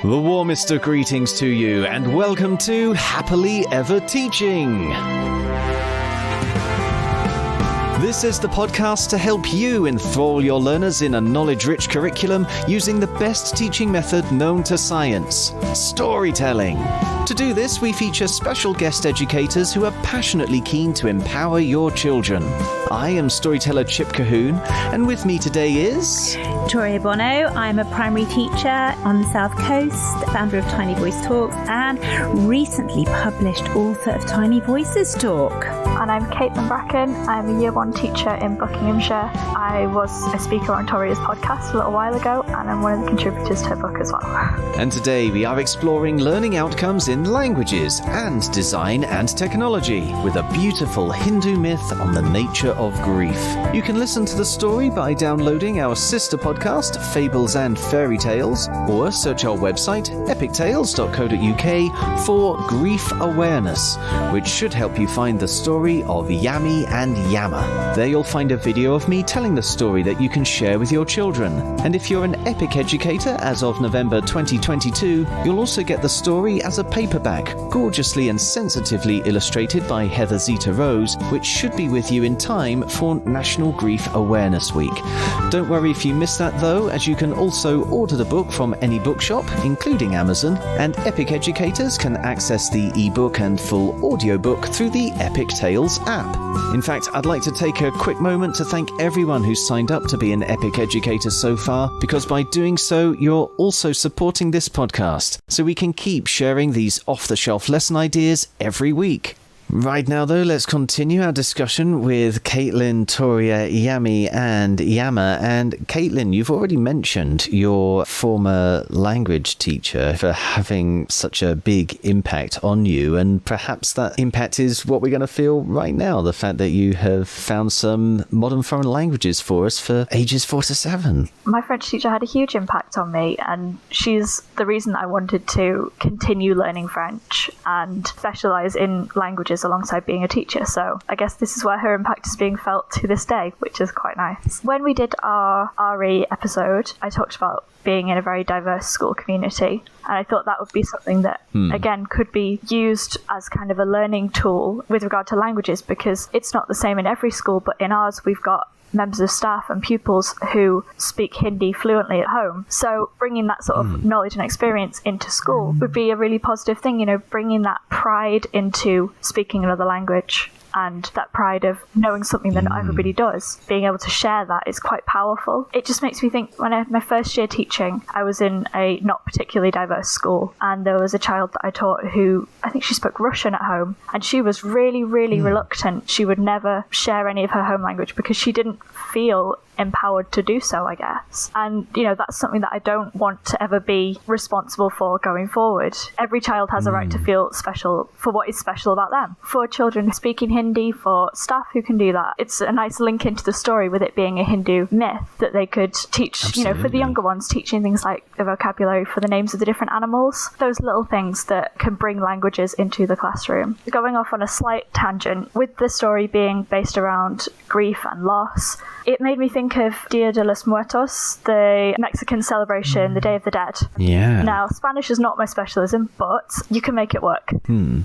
The warmest of greetings to you, and welcome to Happily Ever Teaching. This is the podcast to help you enthrall your learners in a knowledge-rich curriculum using the best teaching method known to science, storytelling. To do this, we feature special guest educators who are passionately keen to empower your children. I am storyteller Chip Cahoon, and with me today is... Victoria Bono. I'm a primary teacher on the South Coast, founder of Tiny Voice Talks, and recently published author of Tiny Voices Talk. And I'm Caitlin Bracken. I'm a Year 1 teacher in Buckinghamshire. I was a speaker on Toria's podcast a little while ago, and I'm one of the contributors to her book as well. And today we are exploring learning outcomes in languages and design and technology with a beautiful Hindu myth on the nature of grief. You can listen to the story by downloading our sister podcast, Fables and Fairy Tales, or search our website, epictales.co.uk, for Grief Awareness, which should help you find the story of Yami and Yama. There you'll find a video of me telling the story that you can share with your children. And if you're an EPIC educator as of November 2022, you'll also get the story as a paperback, gorgeously and sensitively illustrated by Heather Zeta-Rose, which should be with you in time for National Grief Awareness Week. Don't worry if you missed that though, as you can also order the book from any bookshop, including Amazon, and EPIC educators can access the ebook and full audiobook through the Epic Tales app. In fact, I'd like to take a quick moment to thank everyone who's signed up to be an EPIC educator so far, because by doing so, you're also supporting this podcast, so we can keep sharing these off-the-shelf lesson ideas every week. Right now, though, let's continue our discussion with Caitlin, Toria, Yami, and Yama. And Caitlin, you've already mentioned your former language teacher for having such a big impact on you, and perhaps that impact is what we're going to feel right now, the fact that you have found some modern foreign languages for us for ages 4 to 7. My French teacher had a huge impact on me, and she's the reason I wanted to continue learning French and specialise in languages alongside being a teacher. So I guess this is where her impact is being felt to this day, which is quite nice. When we did our RE episode, I talked about being in a very diverse school community, and I thought that would be something that again could be used as kind of a learning tool with regard to languages, because it's not the same in every school, but in ours we've got members of staff and pupils who speak Hindi fluently at home. So bringing that sort of knowledge and experience into school would be a really positive thing, you know, bringing that pride into speaking another language. And that pride of knowing something that not everybody does, being able to share that is quite powerful. It just makes me think, when I had my first year teaching, I was in a not particularly diverse school, and there was a child that I taught who, I think she spoke Russian at home, and she was really, really reluctant. She would never share any of her home language because she didn't feel empowered to do so, I guess. And, you know, that's something that I don't want to ever be responsible for going forward. Every child has a right to feel special for what is special about them. For children speaking Hindi, for staff who can do that, it's a nice link into the story with it being a Hindu myth that they could teach. Absolutely. You know, for the younger ones, teaching things like the vocabulary for the names of the different animals, those little things that can bring languages into the classroom. Going off on a slight tangent, with the story being based around grief and loss, it made me think of Dia de los Muertos, the Mexican celebration, the Day of the Dead. Yeah. Now, Spanish is not my specialism, but you can make it work.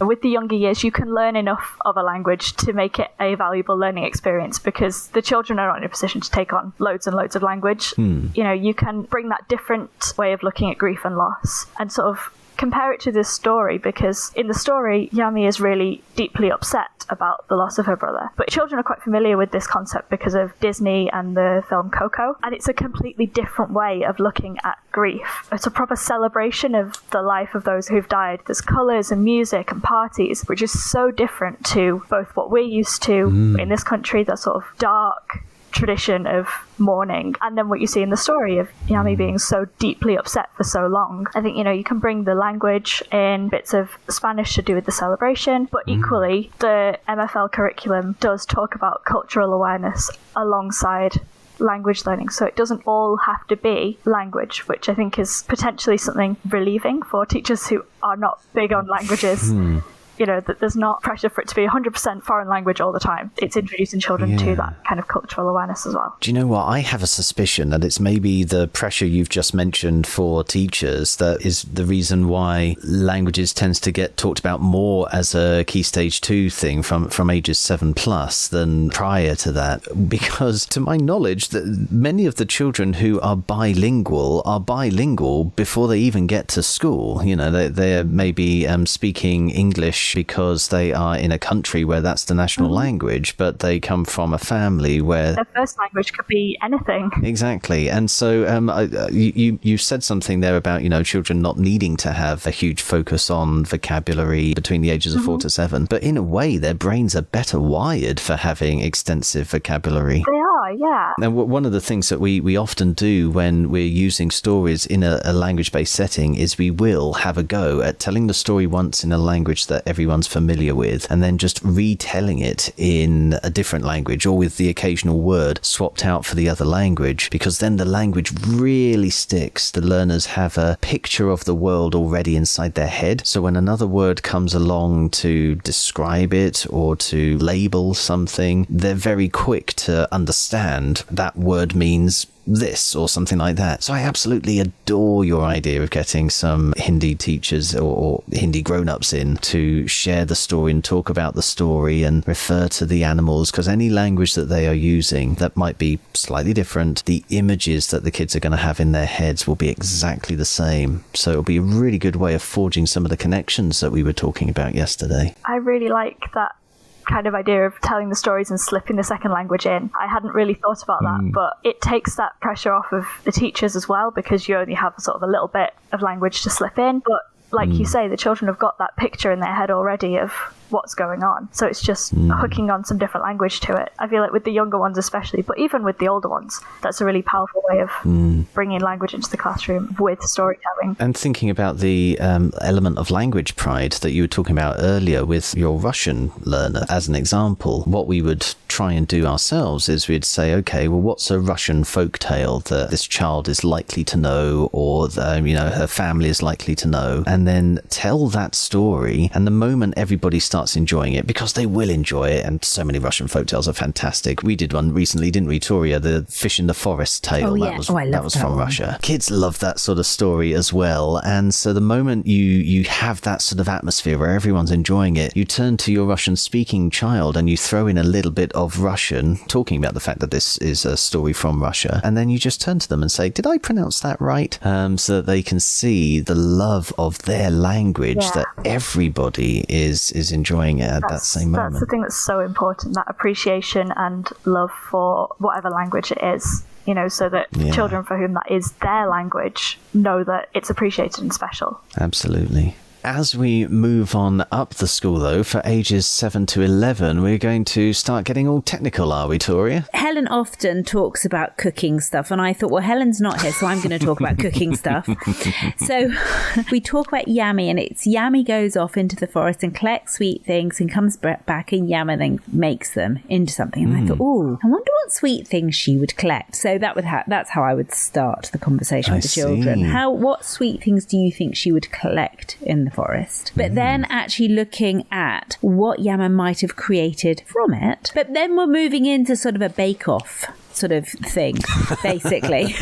With the younger years, you can learn enough of a language to make it a valuable learning experience, because the children are not in a position to take on loads and loads of language. You know, you can bring that different way of looking at grief and loss and sort of compare it to this story, because in the story, Yami is really deeply upset about the loss of her brother. But children are quite familiar with this concept because of Disney and the film Coco, and it's a completely different way of looking at grief. It's a proper celebration of the life of those who've died. There's colours and music and parties, which is so different to both what we're used to in this country, that sort of dark tradition of mourning, and then what you see in the story of Yami being so deeply upset for so long. I think, you know, you can bring the language in, bits of Spanish to do with the celebration, but equally the MFL curriculum does talk about cultural awareness alongside language learning, so it doesn't all have to be language, which I think is potentially something relieving for teachers who are not big on languages. that there's not pressure for it to be 100% foreign language all the time. It's introducing children to that kind of cultural awareness as well. Do you know what? I have a suspicion that it's maybe the pressure you've just mentioned for teachers that is the reason why languages tends to get talked about more as a Key Stage 2 thing from ages 7+ than prior to that. Because to my knowledge, that many of the children who are bilingual before they even get to school. They're maybe speaking English because they are in a country where that's the national language, but they come from a family where their first language could be anything. Exactly. And so you said something there about, children not needing to have a huge focus on vocabulary between the ages of 4 to 7. But in a way, their brains are better wired for having extensive vocabulary. They are, yeah. And one of the things that we often do when we're using stories in a language-based setting is we will have a go at telling the story once in a language that everyone's familiar with, and then just retelling it in a different language or with the occasional word swapped out for the other language, because then the language really sticks. The learners have a picture of the world already inside their head. So when another word comes along to describe it or to label something, they're very quick to understand that word means this or something like that. So I absolutely adore your idea of getting some Hindi teachers or Hindi grown-ups in to share the story and talk about the story and refer to the animals, because any language that they are using that might be slightly different, the images that the kids are going to have in their heads will be exactly the same. So it'll be a really good way of forging some of the connections that we were talking about yesterday. I really like that kind of idea of telling the stories and slipping the second language in. I hadn't really thought about that, but it takes that pressure off of the teachers as well, because you only have sort of a little bit of language to slip in. But like you say, the children have got that picture in their head already of what's going on. So it's just hooking on some different language to it. I feel like with the younger ones especially, but even with the older ones, that's a really powerful way of bringing language into the classroom with storytelling. And thinking about the element of language pride that you were talking about earlier with your Russian learner, as an example, what we would try and do ourselves is we'd say, okay, well, what's a Russian folk tale that this child is likely to know, or her family is likely to know, and then tell that story. And the moment everybody starts enjoying it, because they will enjoy it, and so many Russian folktales are fantastic. We did one recently, didn't we, Toria? The Fish in the Forest tale. That was from Russia. Kids love that sort of story as well. And so the moment you have that sort of atmosphere where everyone's enjoying it, you turn to your Russian speaking child and you throw in a little bit of Russian, talking about the fact that this is a story from Russia, and then you just turn to them and say, did I pronounce that right? So that they can see the love of their language, that everybody is enjoying it at that same moment. That's the thing that's so important, that appreciation and love for whatever language it is, so that children for whom that is their language know that it's appreciated and special. Absolutely. As we move on up the school, though, for ages 7 to 11, we're going to start getting all technical, are we, Toria? Helen often talks about cooking stuff, and I thought, well, Helen's not here, so I'm going to talk about cooking stuff. So we talk about Yami, and it's Yami goes off into the forest and collects sweet things and comes back, and Yami then makes them into something. And I thought, oh, I wonder what sweet things she would collect. So that's how I would start the conversation with the children. What sweet things do you think she would collect in the forest? But then actually looking at what Yama might have created from it. But then we're moving into sort of a bake-off sort of thing, basically,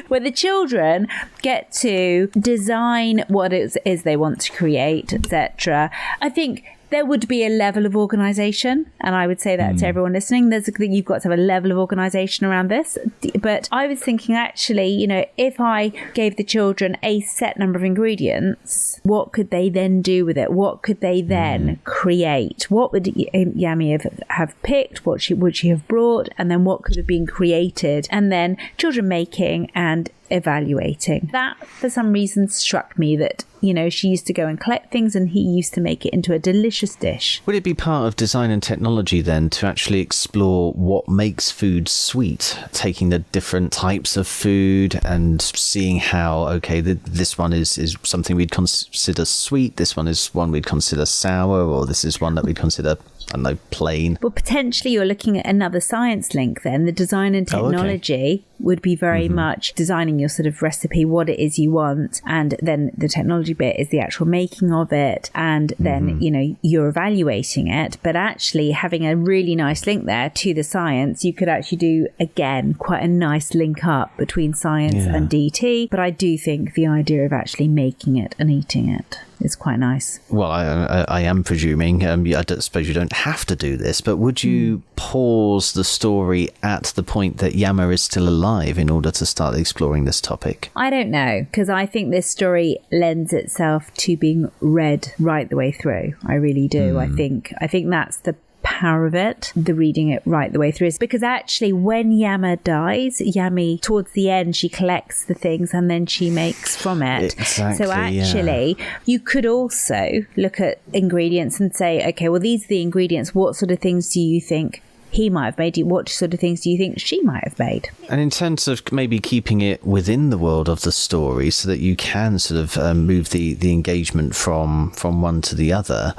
where the children get to design what it is they want to create, etc. I think there would be a level of organisation, and I would say that to everyone listening, you've got to have a level of organisation around this. But I was thinking, actually, if I gave the children a set number of ingredients, what could they then do with it? What could they then create? What would Yami have picked? What would she have brought? And then what could have been created? And then children making and evaluating. That, for some reason, struck me that, she used to go and collect things and he used to make it into a delicious dish. Would it be part of design and technology then to actually explore what makes food sweet, taking the different types of food and seeing how, okay, this one is something we'd consider sweet, this one is one we'd consider sour, or this is one that we'd consider I don't know, plane. Well, potentially you're looking at another science link then. The design and technology would be very much designing your sort of recipe, what it is you want, and then the technology bit is the actual making of it, and then you're evaluating it. But actually having a really nice link there to the science, you could actually do again quite a nice link up between science and DT. But I do think the idea of actually making it and eating it is quite nice. Well, I am presuming, I don't suppose you don't have to do this, but would you pause the story at the point that Yama is still alive in order to start exploring this topic? I don't know, because I think this story lends itself to being read right the way through. I really do. I think that's the power of it, the reading it right the way through, is because actually when Yama dies, Yami, towards the end, she collects the things and then she makes from it. Exactly, so actually, you could also look at ingredients and say, okay, well, these are the ingredients. What sort of things do you think he might have made? What sort of things do you think she might have made? And in terms of maybe keeping it within the world of the story so that you can sort of move the engagement from one to the other,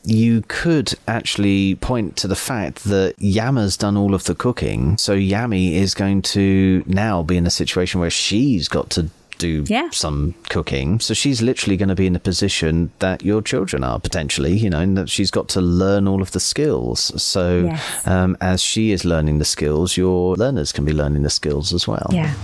you could actually point to the fact that Yama's done all of the cooking. So Yami is going to now be in a situation where she's got to do some cooking. So she's literally going to be in a position that your children are potentially, and that she's got to learn all of the skills. So as she is learning the skills, your learners can be learning the skills as well. Yeah.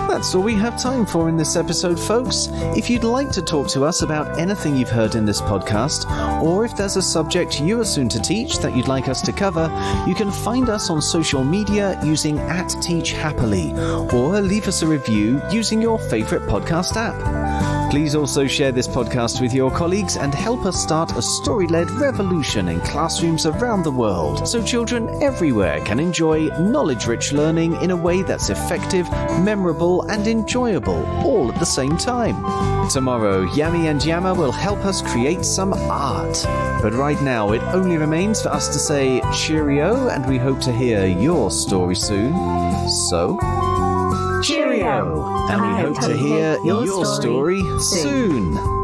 That's all we have time for in this episode, folks. If you'd like to talk to us about anything you've heard in this podcast, or if there's a subject you are soon to teach that you'd like us to cover, you can find us on social media using @TeachHappily, or leave us a review using your favourite podcast app. Please also share this podcast with your colleagues and help us start a story-led revolution in classrooms around the world, so children everywhere can enjoy knowledge-rich learning in a way that's effective, memorable, and enjoyable, all at the same time. Tomorrow, Yami and Yama will help us create some art. But right now, it only remains for us to say cheerio, and we hope to hear your story soon. So, cheerio! And we hope to hear your story soon.